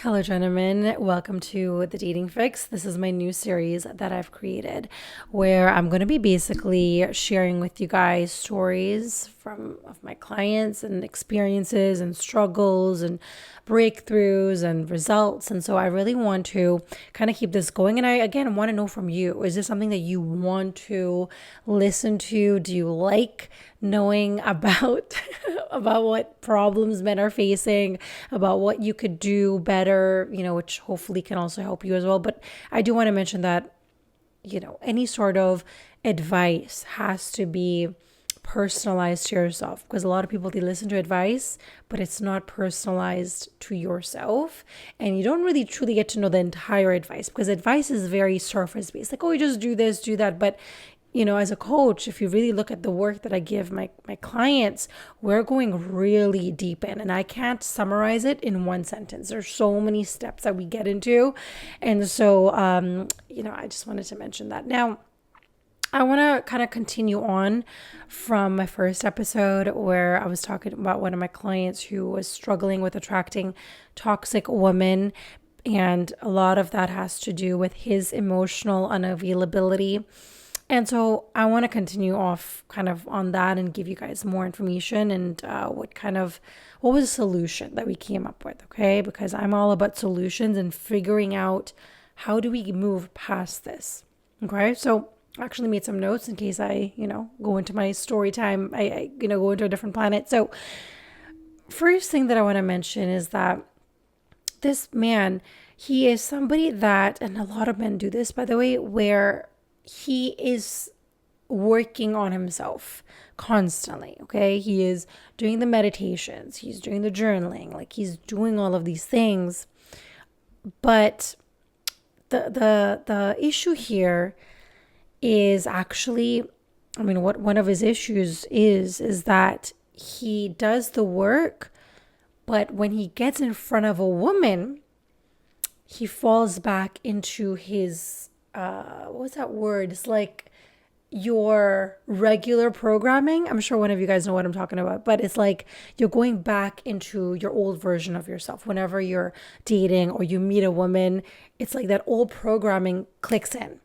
Hello, gentlemen. Welcome to The Dating Fix. This is my new series that I've created where I'm going to be basically sharing with you guys stories of my clients and experiences and struggles and breakthroughs and results. And so I really want to kind of keep this going. And I, again, want to know from you, is this something that you want to listen to? Do you like knowing about about what problems men are facing, about what you could do better, which hopefully can also help you as well. But I do want to mention that, any sort of advice has to be personalized to yourself, because a lot of people, they listen to advice, but it's not personalized to yourself, and you don't really truly get to know the entire advice, because advice is very surface based, like, oh, you just do this, do that. But as a coach, if you really look at the work that I give my clients, we're going really deep in, and I can't summarize it in one sentence. There's so many steps that we get into. And so, I just wanted to mention that. Now, I want to kind of continue on from my first episode where I was talking about one of my clients who was struggling with attracting toxic women. And a lot of that has to do with his emotional unavailability. And so I want to continue off kind of on that and give you guys more information and what was the solution that we came up with, okay? Because I'm all about solutions and figuring out how do we move past this, okay? So I actually made some notes in case I, go into my story time, I go into a different planet. So first thing that I want to mention is that this man, he is somebody that, and a lot of men do this, by the way, where he is working on himself constantly, okay? He is doing the meditations, he's doing the journaling, like he's doing all of these things. But the issue here is actually, what one of his issues is that he does the work, but when he gets in front of a woman, he falls back into his what's that word? It's like your regular programming. I'm sure one of you guys know what I'm talking about, but it's like you're going back into your old version of yourself. Whenever you're dating or you meet a woman, it's like that old programming clicks in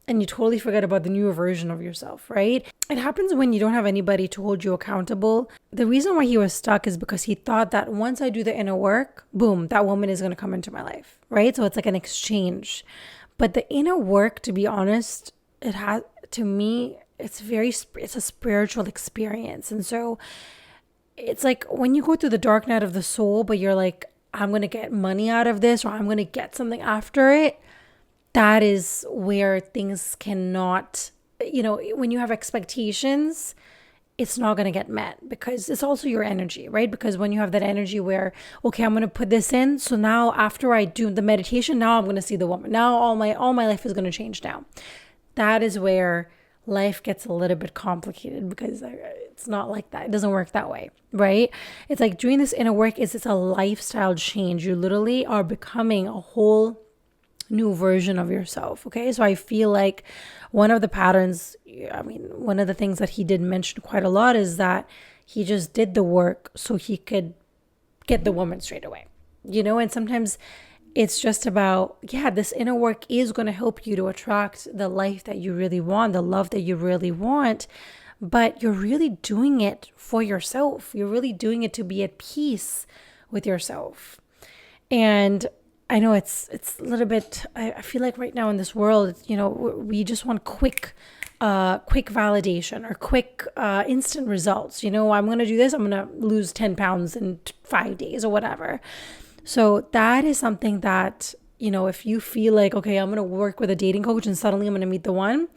and you totally forget about the newer version of yourself, right? It happens when you don't have anybody to hold you accountable. The reason why he was stuck is because he thought that once I do the inner work, boom, that woman is going to come into my life, right? So it's like an exchange. But the inner work, to be honest, to me, it's a spiritual experience. And so it's like when you go through the dark night of the soul, but you're like, I'm going to get money out of this, or I'm going to get something after it. That is where things cannot, when you have expectations, it's not going to get met, because it's also your energy, right? Because when you have that energy where, okay, I'm going to put this in. So now after I do the meditation, now I'm going to see the woman. Now all my life is going to change now. That is where life gets a little bit complicated, because it's not like that. It doesn't work that way, right? It's like doing this inner work it's a lifestyle change. You literally are becoming a whole new version of yourself. Okay. So I feel like one of the patterns, one of the things that he did mention quite a lot is that he just did the work so he could get the woman straight away, and sometimes it's just about, this inner work is going to help you to attract the life that you really want, the love that you really want, but you're really doing it for yourself. You're really doing it to be at peace with yourself. And I know it's a little bit, I feel like right now in this world, we just want quick validation or quick instant results. I'm going to do this. I'm going to lose 10 pounds in 5 days or whatever. So that is something that, if you feel like, okay, I'm going to work with a dating coach and suddenly I'm going to meet the one,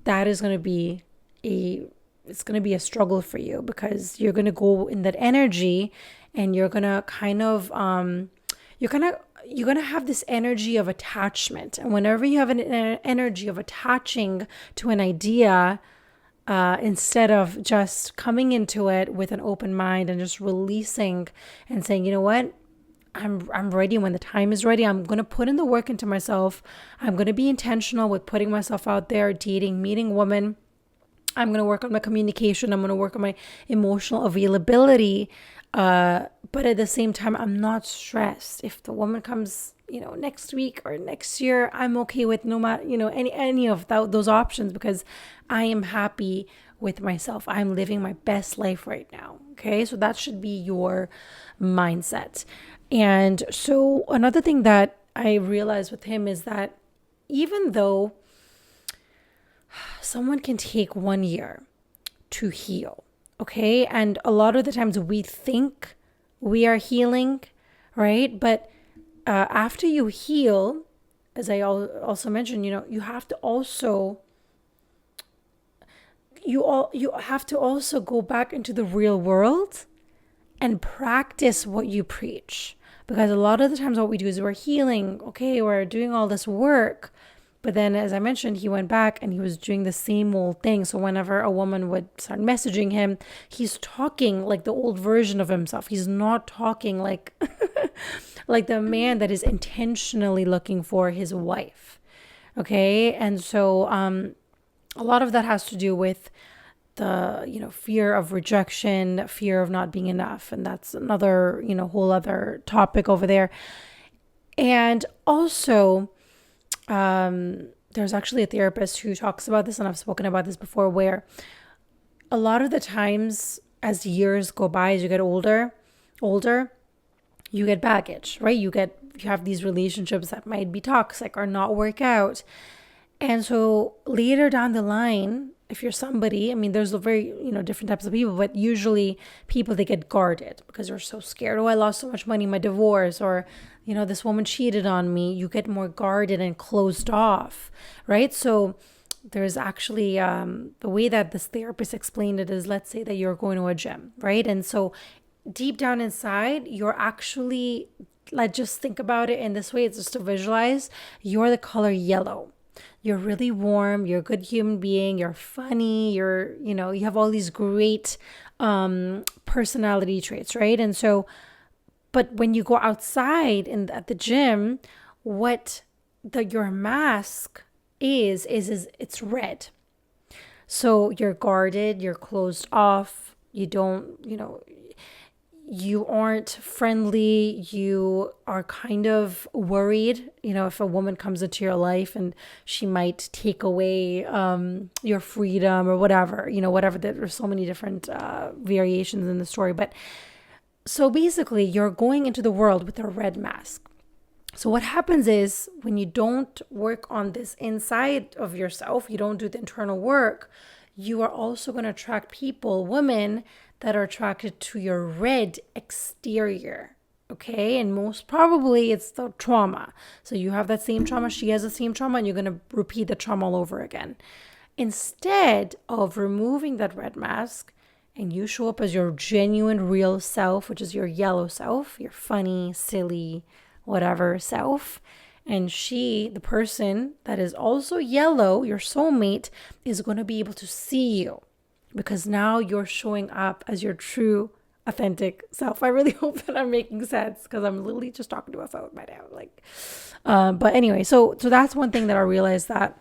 that is going to be it's going to be a struggle for you, because you're going to go in that energy and you're going to kind of, you're going to have this energy of attachment. And whenever you have an energy of attaching to an idea, instead of just coming into it with an open mind and just releasing and saying, you know what, I'm ready. When the time is ready, I'm going to put in the work into myself. I'm going to be intentional with putting myself out there, dating, meeting women. I'm going to work on my communication. I'm going to work on my emotional availability. But at the same time, I'm not stressed. If the woman comes, next week or next year, I'm okay with no matter, any of those options, because I am happy with myself. I'm living my best life right now. Okay. So that should be your mindset. And so another thing that I realized with him is that even though someone can take 1 year to heal, okay? And a lot of the times we think we are healing, right? But after you heal, as I also mentioned, you have to also you have to also go back into the real world and practice what you preach. Because a lot of the times what we do is we're healing, okay, we're doing all this work. But then, as I mentioned, he went back and he was doing the same old thing. So whenever a woman would start messaging him, he's talking like the old version of himself. He's not talking like like the man that is intentionally looking for his wife. Okay. And so a lot of that has to do with the fear of rejection, fear of not being enough, and that's another whole other topic over there. And also there's actually a therapist who talks about this, and I've spoken about this before, where a lot of the times as years go by, as you get older, you get baggage, right? You have these relationships that might be toxic or not work out. And so later down the line, if you're somebody, there's a very, different types of people, but usually people, they get guarded because they're so scared. Oh, I lost so much money in my divorce, or, this woman cheated on me. You get more guarded and closed off, right? So there's actually the way that this therapist explained it is, let's say that you're going to a gym, right? And so deep down inside, you're actually, just think about it in this way. It's just to visualize, you're the color yellow. You're really warm. You're a good human being. You're funny. You have all these great personality traits, right? And so, but when you go outside at the gym, what your mask is it's red. So you're guarded. You're closed off. You don't, you aren't friendly. You are kind of worried, if a woman comes into your life and she might take away your freedom or whatever, whatever. There's so many different variations in the story. But so basically, you're going into the world with a red mask. So what happens is when you don't work on this inside of yourself, you don't do the internal work, you are also going to attract people, women, that are attracted to your red exterior, okay? And most probably it's the trauma. So you have that same trauma, she has the same trauma, and you're going to repeat the trauma all over again. Instead of removing that red mask, and you show up as your genuine, real self, which is your yellow self, your funny, silly, whatever self, and she, the person that is also yellow, your soulmate, is going to be able to see you. Because now you're showing up as your true, authentic self. I really hope that I'm making sense, because I'm literally just talking to a phone right now. But anyway, so that's one thing that I realized that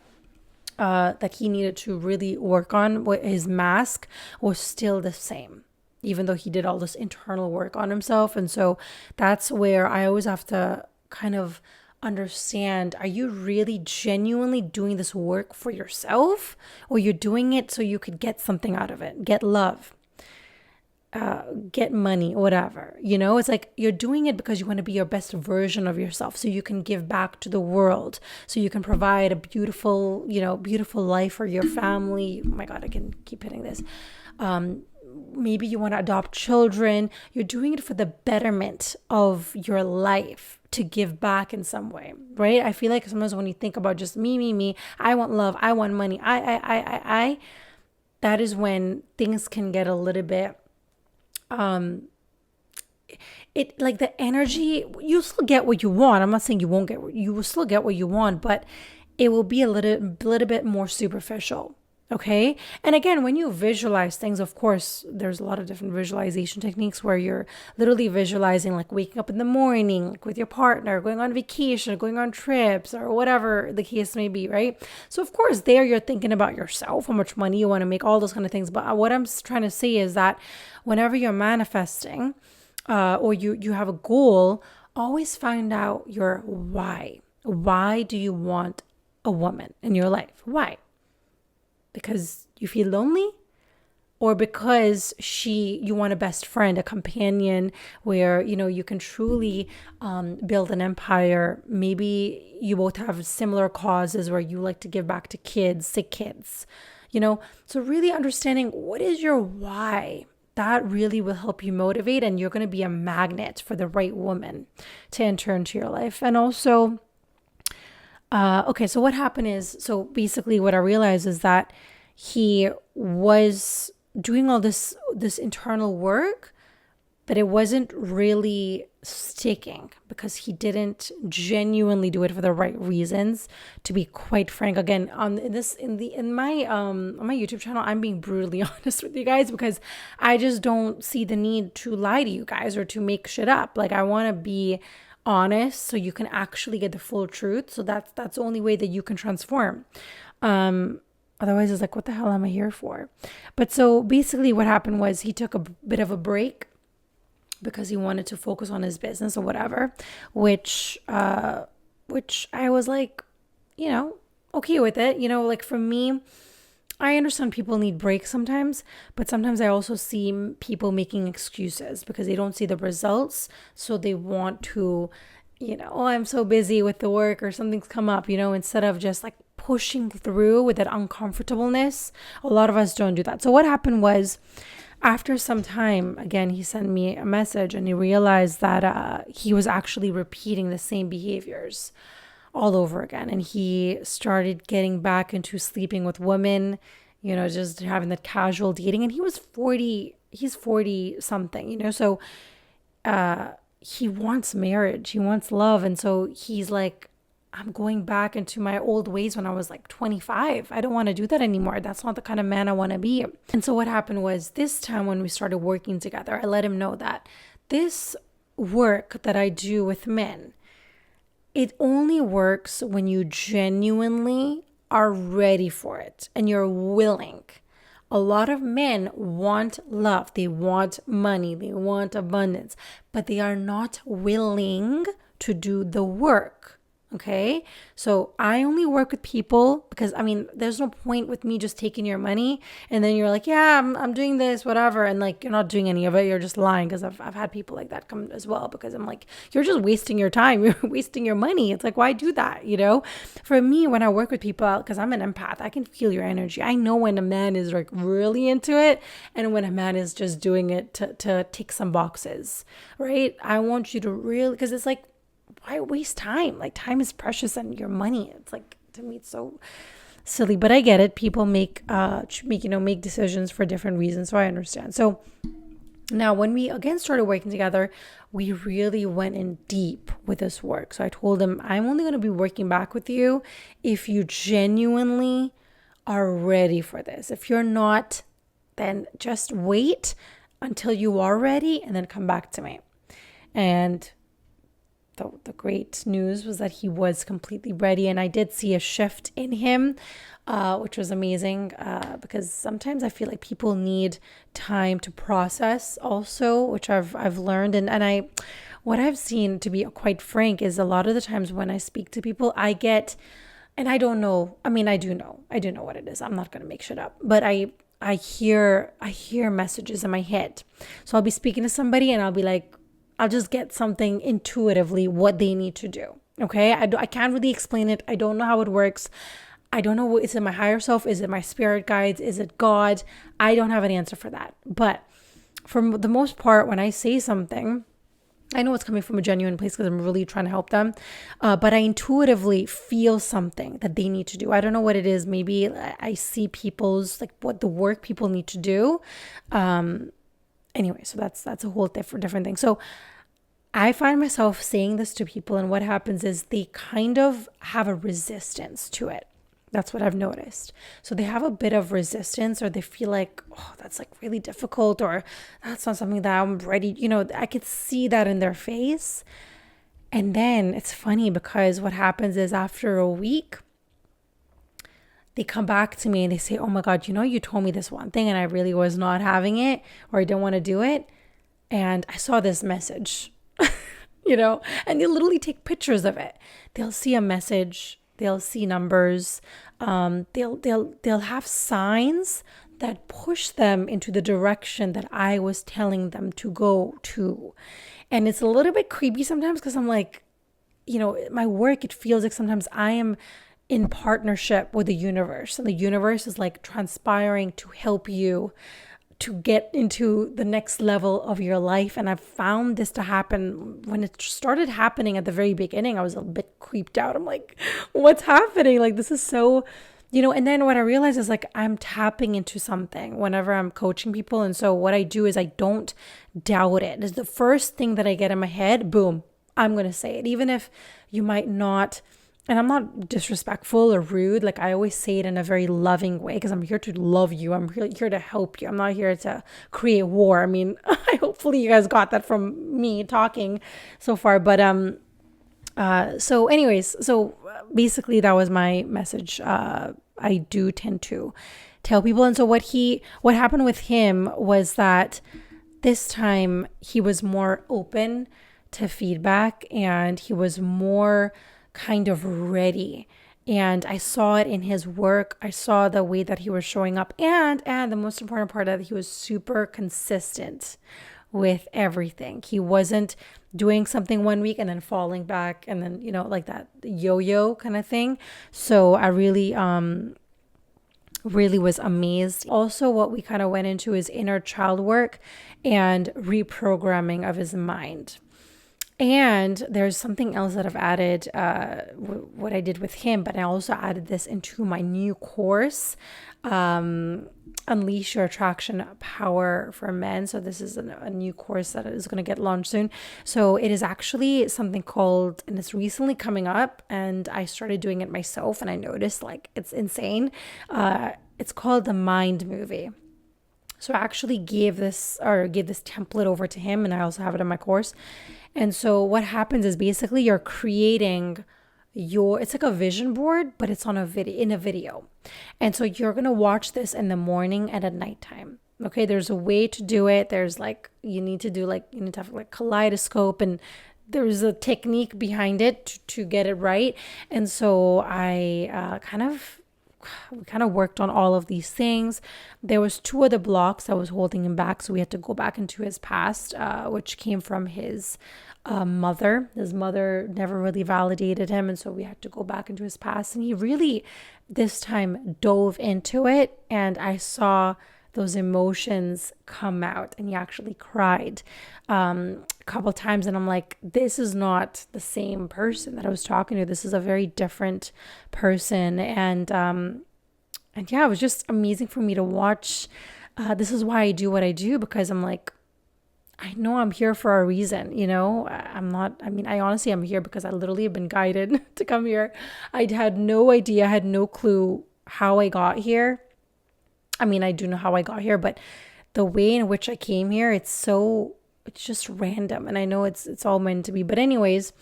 he needed to really work on. His mask was still the same, even though he did all this internal work on himself. And so that's where I always have to kind of understand, are you really genuinely doing this work for yourself, or you're doing it so you could get something out of it, get love, get money, whatever, it's like you're doing it because you want to be your best version of yourself, so you can give back to the world, so you can provide a beautiful life for your family. Oh my God, I can keep hitting this. Maybe you want to adopt children. You're doing it for the betterment of your life, to give back in some way, right? I feel like sometimes when you think about just me, I want love, I want money, I, that is when things can get a little bit, it like the energy, you still get what you want. I'm not saying you won't get, you will still get what you want, but it will be a little bit more superficial. Okay. And again, when you visualize things, of course, there's a lot of different visualization techniques where you're literally visualizing, like waking up in the morning, like with your partner, going on vacation, going on trips, or whatever the case may be. Right. So of course, there you're thinking about yourself, how much money you want to make, all those kind of things. But what I'm trying to say is that whenever you're manifesting, or you have a goal, always find out your why. Why do you want a woman in your life? Why? Because you feel lonely? Or because you want a best friend, a companion where, you can truly build an empire. Maybe you both have similar causes where you like to give back to kids, sick kids, So really understanding what is your why, that really will help you motivate, and you're going to be a magnet for the right woman to enter into your life. And also, okay, so what happened is, so basically what I realized is that he was doing all this internal work, but it wasn't really sticking because he didn't genuinely do it for the right reasons. To be quite frank, again, on my YouTube channel, I'm being brutally honest with you guys because I just don't see the need to lie to you guys or to make shit up. Like, I want to be honest so you can actually get the full truth. So that's the only way that you can transform. Otherwise, it's like, what the hell am I here for? But so basically what happened was he took a bit of a break because he wanted to focus on his business or whatever, which I was like, okay with it. Like for me, I understand people need breaks sometimes, but sometimes I also see people making excuses because they don't see the results. So they want to, oh, I'm so busy with the work or something's come up, instead of just like pushing through with that uncomfortableness. A lot of us don't do that. So what happened was, after some time, again, he sent me a message and he realized that he was actually repeating the same behaviors all over again. And he started getting back into sleeping with women, just having that casual dating. And he's 40 something, so he wants marriage, he wants love. And so he's like, I'm going back into my old ways when I was like 25. I don't want to do that anymore. That's not the kind of man I want to be. And so what happened was, this time when we started working together, I let him know that this work that I do with men, it only works when you genuinely are ready for it and you're willing. A lot of men want love, they want money, they want abundance, but they are not willing to do the work. Okay, so I only work with people because, there's no point with me just taking your money and then you're like, yeah, I'm doing this, whatever. And like, you're not doing any of it. You're just lying, because I've had people like that come as well, because I'm like, you're just wasting your time. You're wasting your money. It's like, why do that? For me, when I work with people, because I'm an empath, I can feel your energy. I know when a man is like really into it and when a man is just doing it to tick some boxes, right? I want you to really, because it's like, why waste time? Like, time is precious, and your money, it's like, to me, it's so silly. But I get it. People make decisions for different reasons. So I understand. So now when we again started working together, we really went in deep with this work. So I told him, I'm only going to be working back with you if you genuinely are ready for this. If you're not, then just wait until you are ready and then come back to me. And the great news was that he was completely ready, and I did see a shift in him, which was amazing, because sometimes I feel like people need time to process also, which I've learned. And what I've seen, to be quite frank, is a lot of the times when I speak to people, I get, and I don't know, I do know what it is. I'm not going to make shit up, but I hear messages in my head. So I'll be speaking to somebody and I'll be like, I'll just get something intuitively what they need to do. Okay. I can't really explain it. I don't know how it works. I don't know. Is it my higher self? Is it my spirit guides? Is it God? I don't have an answer for that. But for the most part, when I say something, I know it's coming from a genuine place because I'm really trying to help them. But I intuitively feel something that they need to do. I don't know what it is. Maybe I see people's, like, what the work people need to do. Anyway, so that's a whole different thing. So I find myself saying this to people, and what happens is they kind of have a resistance to it. That's what I've noticed. So they have a bit of resistance, or they feel like, oh, that's like really difficult, or that's not something that I'm ready. I could see that in their face. And then it's funny because what happens is, after a week, they come back to me and they say, oh my God, you told me this one thing and I really was not having it, or I didn't want to do it. and I saw this message, and they literally take pictures of it. They'll see a message, they'll see numbers, they'll have signs that push them into the direction that I was telling them to go to. And it's a little bit creepy sometimes because I'm like, my work, it feels like sometimes I am in partnership with the universe, and the universe is like transpiring to help you to get into the next level of your life. And I've found this to happen. When it started happening at the very beginning, I was a bit creeped out. I'm like, what's happening? Like, this is so, and then what I realized is like, I'm tapping into something whenever I'm coaching people. And so what I do is I don't doubt it. It's the first thing that I get in my head, boom, I'm going to say it. Even if you might not, and I'm not disrespectful or rude. Like, I always say it in a very loving way because I'm here to love you. I'm here to help you. I'm not here to create war. I mean, hopefully you guys got that from me talking so far. But so anyways, so basically that was my message. I do tend to tell people. And so what happened with him was that this time he was more open to feedback, and he was more kind of ready. And I saw it in his work. I saw the way that he was showing up, and the most important part that he was super consistent with everything. He wasn't doing something one week and then falling back and then, like that yo-yo kind of thing. So I really was amazed. Also, what we kind of went into is inner child work and reprogramming of his mind. And there's something else that I've added, what I did with him, but I also added this into my new course, Unleash Your Attraction Power for Men. So this is a new course that is going to get launched soon. So it is actually something called, and it's recently coming up, and I started doing it myself, and I noticed like it's insane. It's called the Mind Movie. So I actually gave this template over to him, and I also have it in my course. And so what happens is basically you're creating it's like a vision board, but it's in a video. And so you're going to watch this in the morning and at nighttime. Okay. There's a way to do it. There's like, you need to have like kaleidoscope, and there's a technique behind it to get it right. And so I we kind of worked on all of these things. There was 2 other blocks that was holding him back. So we had to go back into his past, which came from his mother. His mother never really validated him. And so we had to go back into his past. And he really, this time, dove into it. And I saw those emotions come out, and he actually cried a couple times. And I'm like, this is not the same person that I was talking to. This is a very different person. And yeah, it was just amazing for me to watch. This is why I do what I do, because I'm like, I know I'm here for a reason, I honestly am here because I literally have been guided to come here. I had no idea, I had no clue how I got here. I mean, I do know how I got here, but the way in which I came here, it's just random. And I know it's all meant to be. But anyways,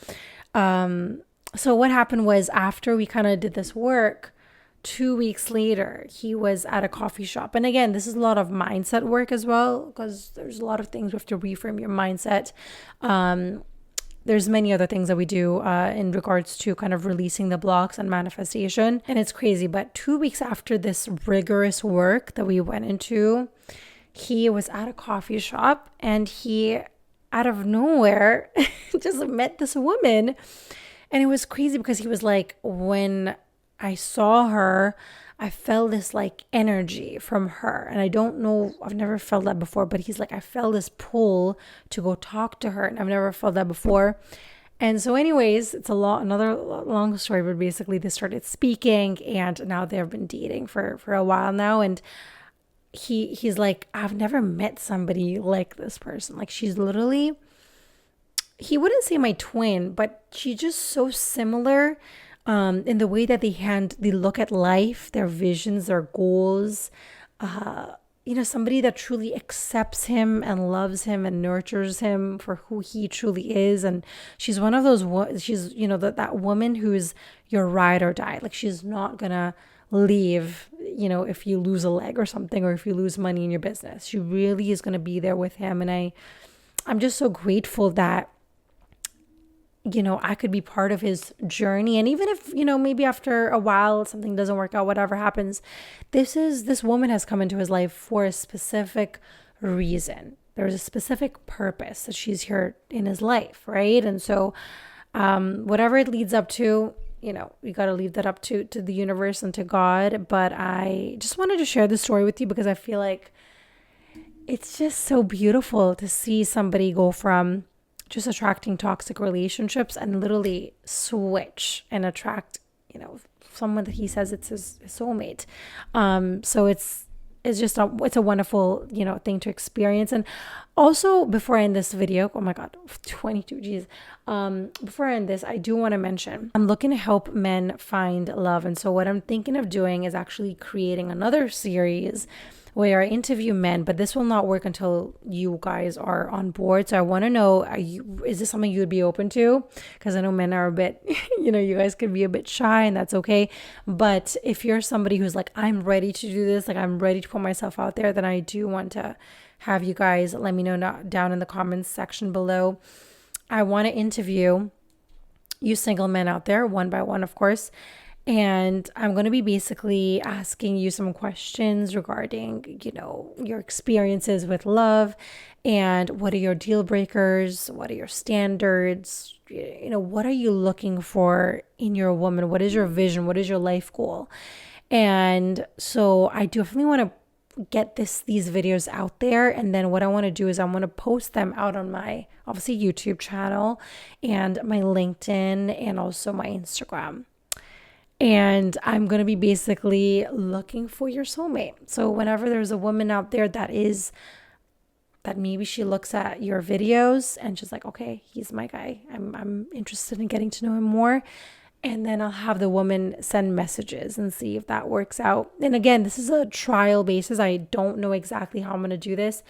so what happened was, after we kind of did this work, 2 weeks later, he was at a coffee shop. And again, this is a lot of mindset work as well, because there's a lot of things we have to reframe your mindset. There's many other things that we do in regards to kind of releasing the blocks and manifestation. And it's crazy. But 2 weeks after this rigorous work that we went into, he was at a coffee shop, and he, out of nowhere, just met this woman. And it was crazy because he was like, when I saw her, I felt this like energy from her. And I don't know, I've never felt that before, but he's like, I felt this pull to go talk to her, and I've never felt that before. And so anyways, it's another long story, but basically they started speaking, and now they've been dating for a while now. And he's like, I've never met somebody like this person. Like, she's literally, he wouldn't say my twin, but she's just so similar in the way that they look at life, their visions, their goals. Somebody that truly accepts him and loves him and nurtures him for who he truly is. And she's one of those, she's, that woman who's your ride or die. Like, she's not gonna leave, if you lose a leg or something, or if you lose money in your business. She really is gonna be there with him. And I'm just so grateful that, you know, I could be part of his journey. And even if, you know, maybe after a while something doesn't work out, whatever happens, this woman has come into his life for a specific reason. There's a specific purpose that she's here in his life, right? And so whatever it leads up to, you know, we got to leave that up to the universe and to God. But I just wanted to share this story with you because I feel like it's just so beautiful to see somebody go from just attracting toxic relationships and literally switch and attract, you know, someone that he says it's his soulmate. So it's just it's a wonderful, you know, thing to experience. And also, before I end this video, oh my God, 22, geez. Before I end this, I do want to mention I'm looking to help men find love. And so what I'm thinking of doing is actually creating another series where I interview men, but this will not work until you guys are on board. So I want to know, is this something you would be open to? Because I know men are a bit, you know, you guys could be a bit shy, and that's okay. But if you're somebody who's like, I'm ready to do this, like I'm ready to put myself out there, then I do want to have you guys let me know down in the comments section below. I want to interview you single men out there, one by one, of course. And I'm going to be basically asking you some questions regarding, you know, your experiences with love and what are your deal breakers? What are your standards? You know, what are you looking for in your woman? What is your vision? What is your life goal? And so I definitely want to get these videos out there. And then what I want to do is I want to post them out on my, obviously, YouTube channel and my LinkedIn and also my Instagram. And I'm going to be basically looking for your soulmate. So whenever there's a woman out there that maybe she looks at your videos and she's like, okay, he's my guy. I'm interested in getting to know him more. And then I'll have the woman send messages and see if that works out. And again, this is a trial basis. I don't know exactly how I'm going to do this,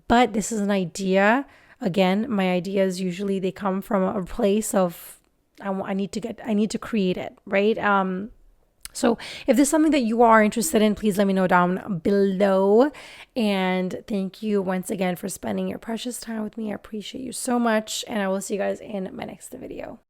but this is an idea. Again, my ideas usually they come from a place of I need to create it, right? So if there's something that you are interested in, please let me know down below. And thank you once again for spending your precious time with me. I appreciate you so much. And I will see you guys in my next video.